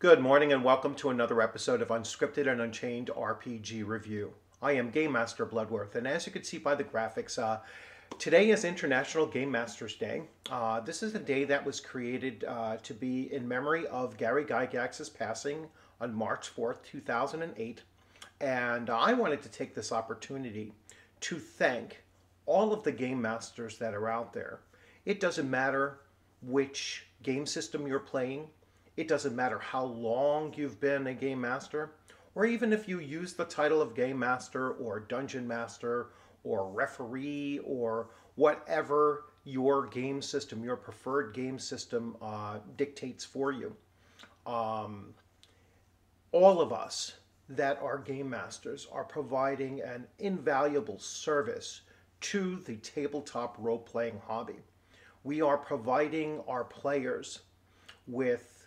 Good morning and welcome to another episode of Unscripted and Unchained RPG Review. I am Game Master Bloodworth, and as you can see by the graphics, today is International Game Masters Day. This is a day that was created to be in memory of Gary Gygax's passing on March 4th, 2008. And I wanted to take this opportunity to thank all of the game masters that are out there. It doesn't matter which game system you're playing. It doesn't matter how long you've been a game master, or even if you use the title of game master or dungeon master or referee or whatever your game system, your preferred game system dictates for you. All of us that are game masters are providing an invaluable service to the tabletop role-playing hobby. We are providing our players with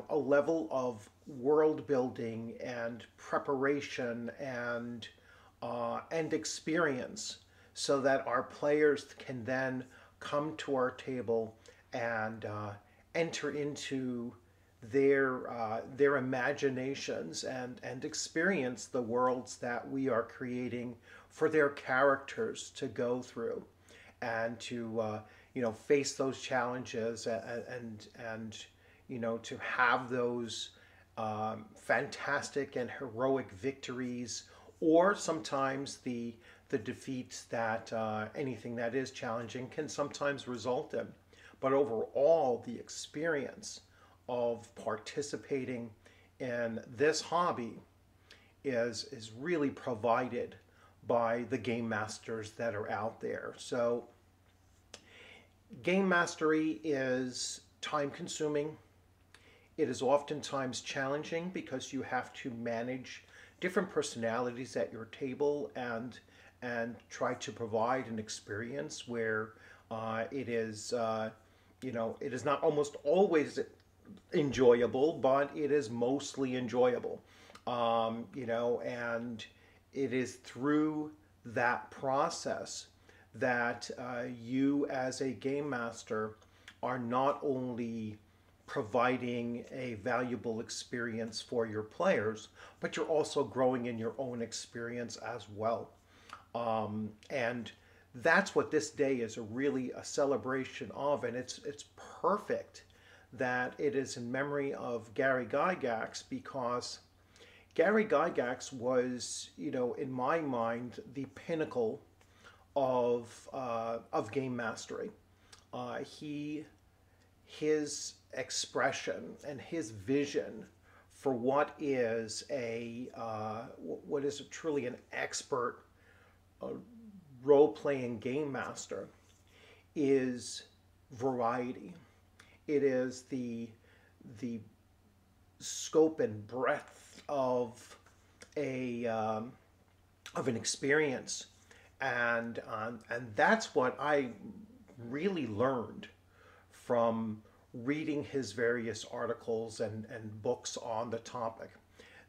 a level of world building and preparation and experience so that our players can then come to our table and enter into their imaginations and experience the worlds that we are creating for their characters to go through and to face those challenges and to have those fantastic and heroic victories, or sometimes the defeats that anything that is challenging can sometimes result in. But overall, the experience of participating in this hobby is really provided by the game masters that are out there. So game mastery is time consuming. It is oftentimes challenging because you have to manage different personalities at your table and try to provide an experience where it is it is not almost always enjoyable, but it is mostly enjoyable. And it is through that process that you as a game master are not only providing a valuable experience for your players, but you're also growing in your own experience as well. And that's what this day is really a celebration of, and it's perfect that it is in memory of Gary Gygax, because Gary Gygax was, in my mind, the pinnacle of game mastery. His expression and his vision for what is truly an expert role-playing game master is variety. It is the scope and breadth of an experience, and that's what I really learned from reading his various articles and books on the topic.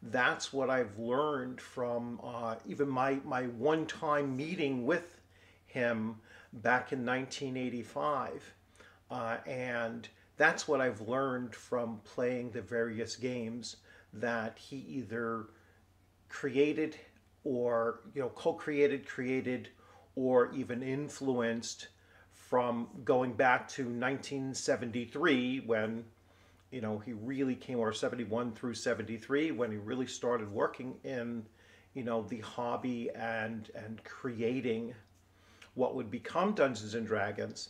That's what I've learned from even my one-time meeting with him back in 1985. And that's what I've learned from playing the various games that he either created or co-created, created, or even influenced, from going back to 1973 when he really came, or 71 through 73 when he really started working in the hobby and creating what would become Dungeons and Dragons,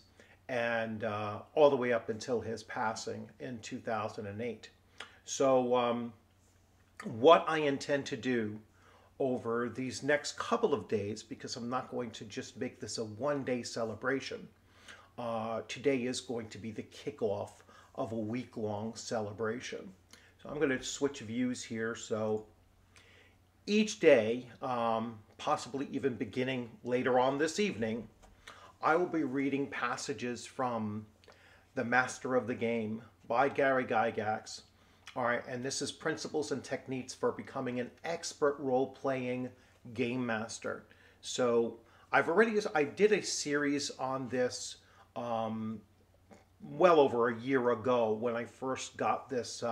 and all the way up until his passing in 2008. So what I intend to do over these next couple of days, because I'm not going to just make this a one-day celebration. Today is going to be the kickoff of a week-long celebration. So I'm going to switch views here. So each day, possibly even beginning later on this evening, I will be reading passages from The Master of the Game by Gary Gygax. All right, and this is Principles and Techniques for Becoming an Expert Role-Playing Game Master. So I did a series on this well over a year ago when I first got this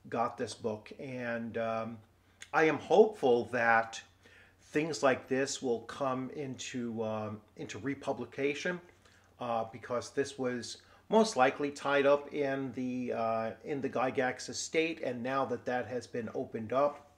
got this book, and I am hopeful that things like this will come into republication, because this was most likely tied up in the Gygax estate, and now that that has been opened up,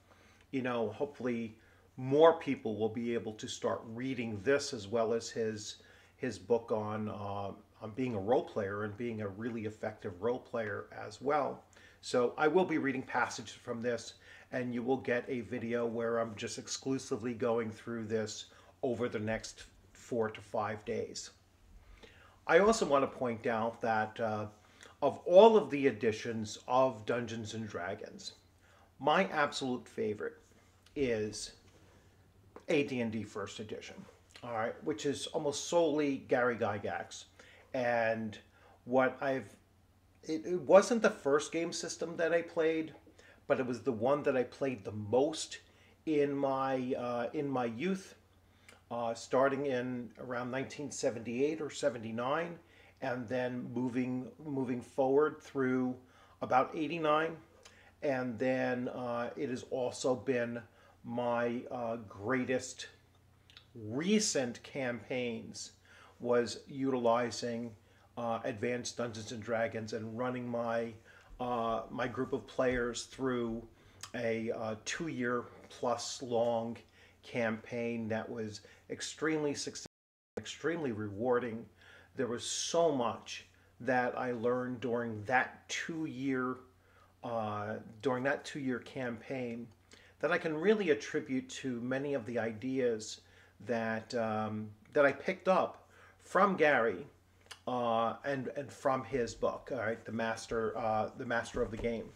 hopefully more people will be able to start reading this, as well as his book on being a role player and being a really effective role player as well. So I will be reading passages from this, and you will get a video where I'm just exclusively going through this over the next 4 to 5 days. I also want to point out that of all of the editions of Dungeons and Dragons, my absolute favorite is AD&D First Edition, all right, which is almost solely Gary Gygax. And it wasn't the first game system that I played, but it was the one that I played the most in my youth, starting in around 1978 or 79, and then moving forward through about 89. And then it has also been my greatest recent campaigns was utilizing Advanced Dungeons and Dragons and running my group of players through a 2 year plus long campaign that was extremely successful, extremely rewarding. There was so much that I learned during that 2 year campaign that I can really attribute to many of the ideas that that I picked up from Gary and from his book, all right, the Master of the Game.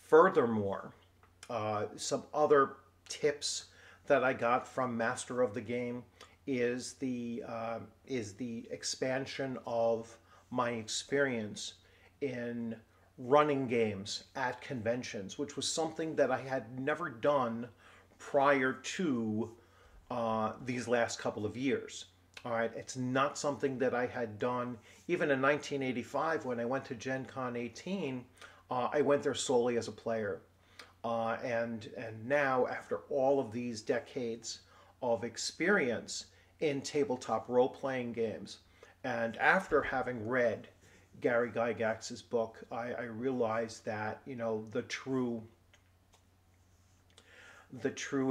Furthermore, some other tips that I got from Master of the Game is the expansion of my experience in running games at conventions, which was something that I had never done prior to these last couple of years. All right, it's not something that I had done even in 1985 when I went to Gen Con 18. I went there solely as a player, and now after all of these decades of experience in tabletop role-playing games, and after having read Gary Gygax's book, I realized that the true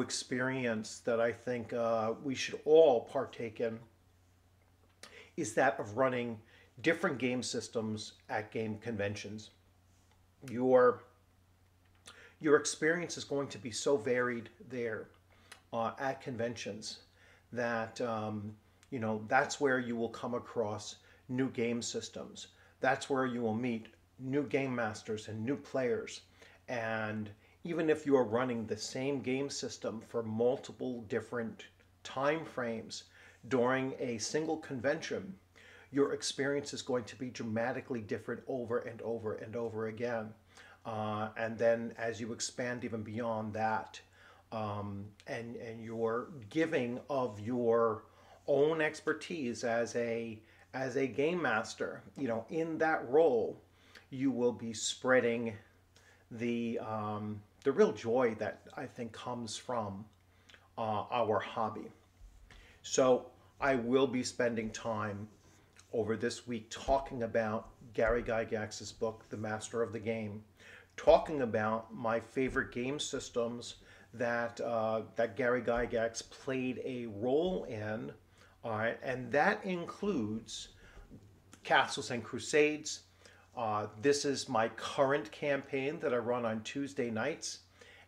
experience that I think we should all partake in is that of running different game systems at game conventions. Your experience is going to be so varied there at conventions that that's where you will come across new game systems. That's where you will meet new game masters and new players. And even if you are running the same game system for multiple different time frames during a single convention, your experience is going to be dramatically different over and over and over again. And then as you expand even beyond that, and your giving of your own expertise as a game master, in that role, you will be spreading the real joy that I think comes from our hobby. So I will be spending time over this week talking about Gary Gygax's book, The Master of the Game, talking about my favorite game systems that Gary Gygax played a role in. All right, and that includes Castles and Crusades. This is my current campaign that I run on Tuesday nights,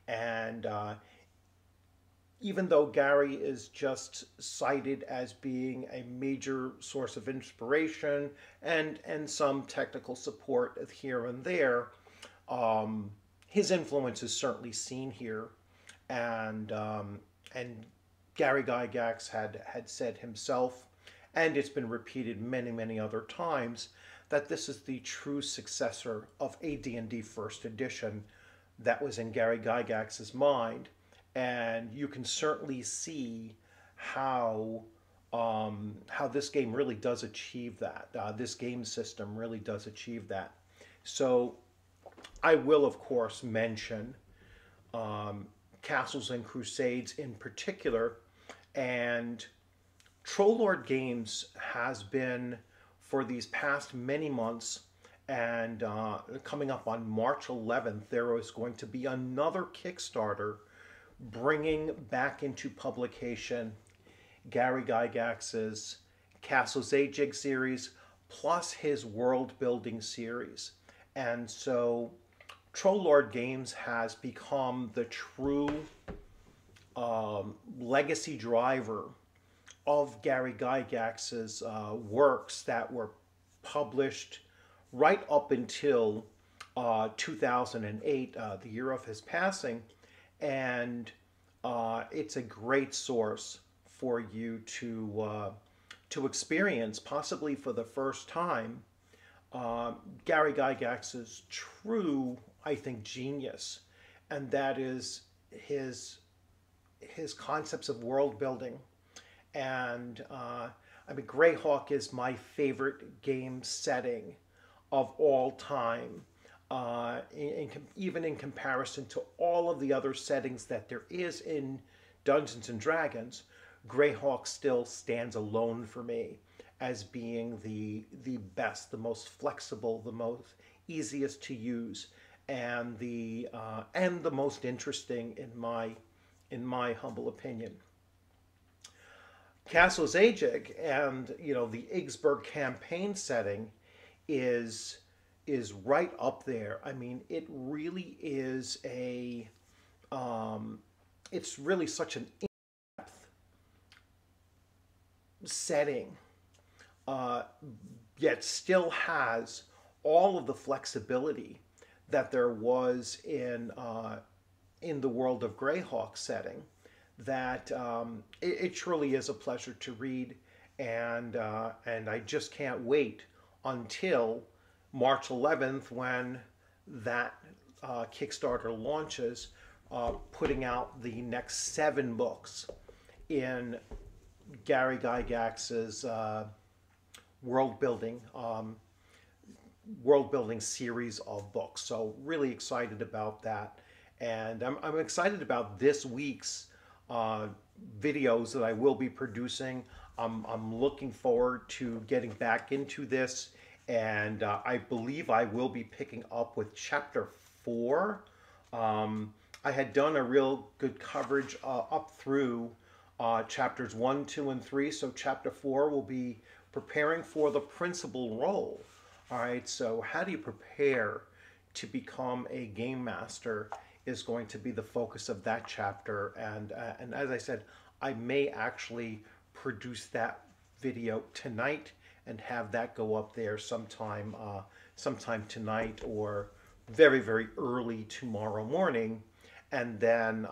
and even though Gary is just cited as being a major source of inspiration and some technical support here and there, his influence is certainly seen here, and Gary Gygax had said himself, and it's been repeated many other times, that this is the true successor of AD&D First Edition that was in Gary Gygax's mind. And you can certainly see how this game really does achieve that. This game system really does achieve that. So I will, of course, mention Castles and Crusades in particular. And Trollord Games has been, for these past many months, and coming up on March 11th, there is going to be another Kickstarter bringing back into publication Gary Gygax's Castles Age series plus his world building series. And so Trollord Games has become the true legacy driver of Gary Gygax's works that were published right up until 2008, the year of his passing. And it's a great source for you to experience, possibly for the first time, Gary Gygax's true, I think, genius, and that is his concepts of world building. And I mean, Greyhawk is my favorite game setting of all time. Even in comparison to all of the other settings that there is in Dungeons and Dragons, Greyhawk still stands alone for me as being the best, the most flexible, the most easiest to use, and the most interesting in my humble opinion. Castle's Ajig and the Iggsburg campaign setting is right up there. I mean, it really is it's really such an in-depth setting, yet still has all of the flexibility that there was in the World of Greyhawk setting. That it truly is a pleasure to read, and I just can't wait until March 11th when that Kickstarter launches, putting out the next 7 books in Gary Gygax's world building series of books. So really excited about that, and I'm excited about this week's videos that I will be producing. I'm looking forward to getting back into this, and I believe I will be picking up with chapter 4. I had done a real good coverage up through chapters 1, 2, and 3, so chapter 4 will be preparing for the principal role. All right, so how do you prepare to become a game master is going to be the focus of that chapter, and as I said, I may actually produce that video tonight and have that go up there sometime tonight or very, very early tomorrow morning. And then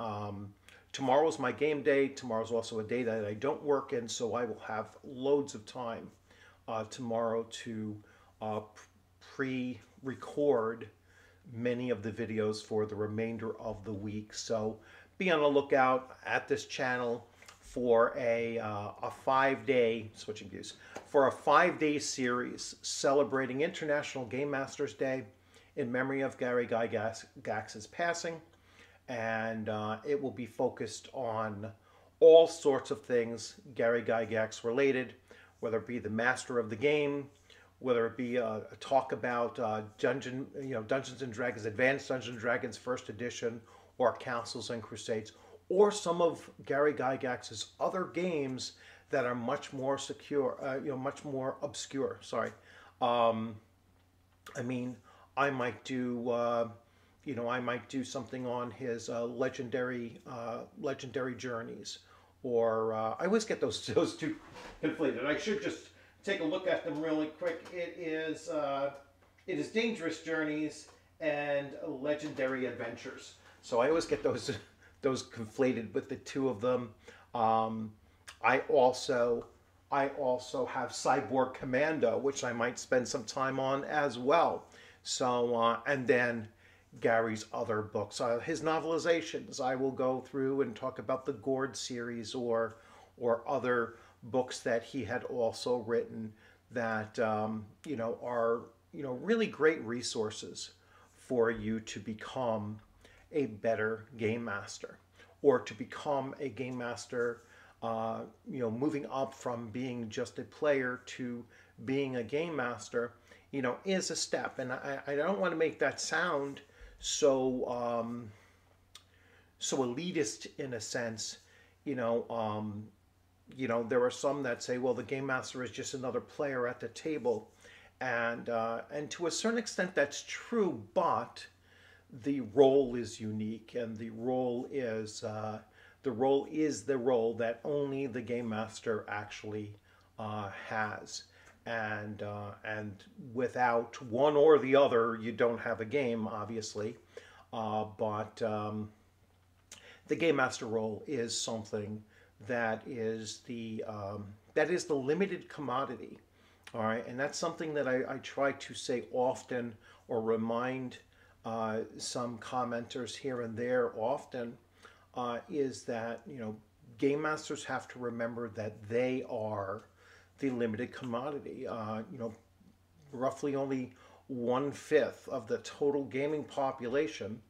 tomorrow's my game day. Tomorrow's also a day that I don't work in, so I will have loads of time tomorrow to pre-record many of the videos for the remainder of the week. So be on the lookout at this channel for a 5-day, switching views, for a 5-day series celebrating International Game Masters Day in memory of Gary Gygax's passing. And it will be focused on all sorts of things Gary Gygax related, whether it be the master of the game, whether it be a talk about Dungeons and Dragons, Advanced Dungeons and Dragons First Edition, or Castles and Crusades, or some of Gary Gygax's other games that are much more much more obscure. Sorry, I mean, I might do, I might do something on his legendary journeys, or I always get those two conflated. I should just take a look at them really quick. It is Dangerous Journeys and Legendary Adventures. So I always get those conflated with the two of them. I also have Cyborg Commando, which I might spend some time on as well. So and then Gary's other books, his novelizations. I will go through and talk about the Gord series or other books that he had also written that are really great resources for you to become a better game master, or to become a game master, moving up from being just a player to being a game master, is a step. And I don't want to make that sound so elitist in a sense. There are some that say, well, the game master is just another player at the table, and to a certain extent that's true, but the role is unique, and the role is the role that only the game master actually has, and without one or the other, you don't have a game, obviously. But the game master role is something that is the limited commodity. All right, and that's something that I try to say often, or remind some commenters here and there often, is that game masters have to remember that they are the limited commodity. Roughly only 1/5 of the total gaming population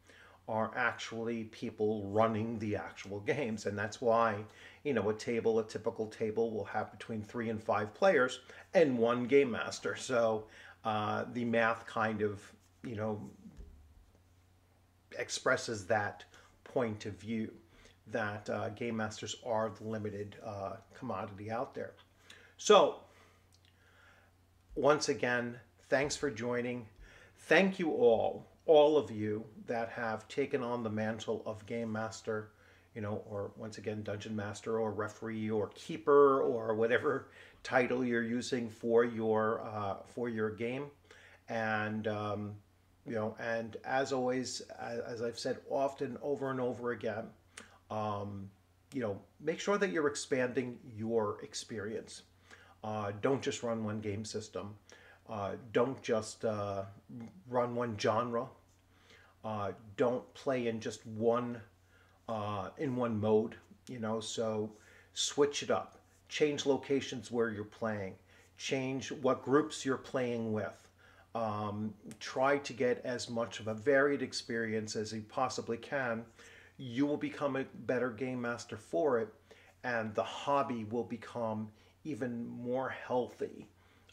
are actually people running the actual games, and that's why a typical table will have between 3 and 5 players and one game master. So the math kind of expresses that point of view, that game masters are the limited commodity out there. So once again, thanks for joining. Thank you all of you that have taken on the mantle of game master, or once again, dungeon master or referee or keeper or whatever title you're using for your game. And and as always, as I've said often, over and over again, make sure that you're expanding your experience. Don't just run one game system. Don't just run one genre. Don't play in just one mode. So switch it up. Change locations where you're playing. Change what groups you're playing with. Try to get as much of a varied experience as you possibly can. You will become a better game master for it, and the hobby will become even more healthy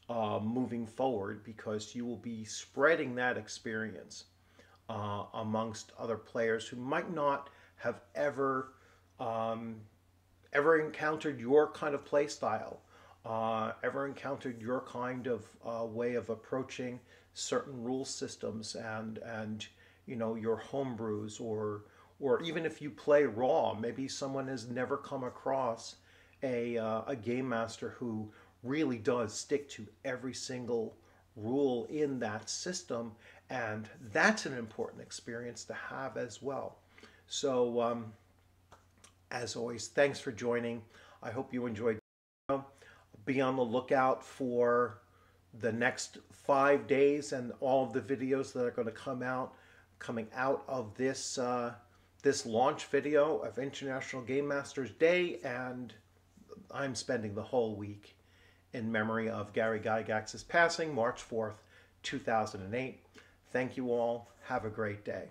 moving forward, because you will be spreading that experience amongst other players who might not have ever encountered your kind of play style, ever encountered your kind of way of approaching certain rule systems, and your homebrews, or even if you play raw, maybe someone has never come across a game master who really does stick to every single rule in that system, and that's an important experience to have as well. So as always, thanks for joining. I hope you enjoyed. Be on the lookout for the next 5 days and all of the videos that are going to coming out of this this launch video of International Game Masters Day, and I'm spending the whole week in memory of Gary Gygax's passing, March 4th, 2008. Thank you all. Have a great day.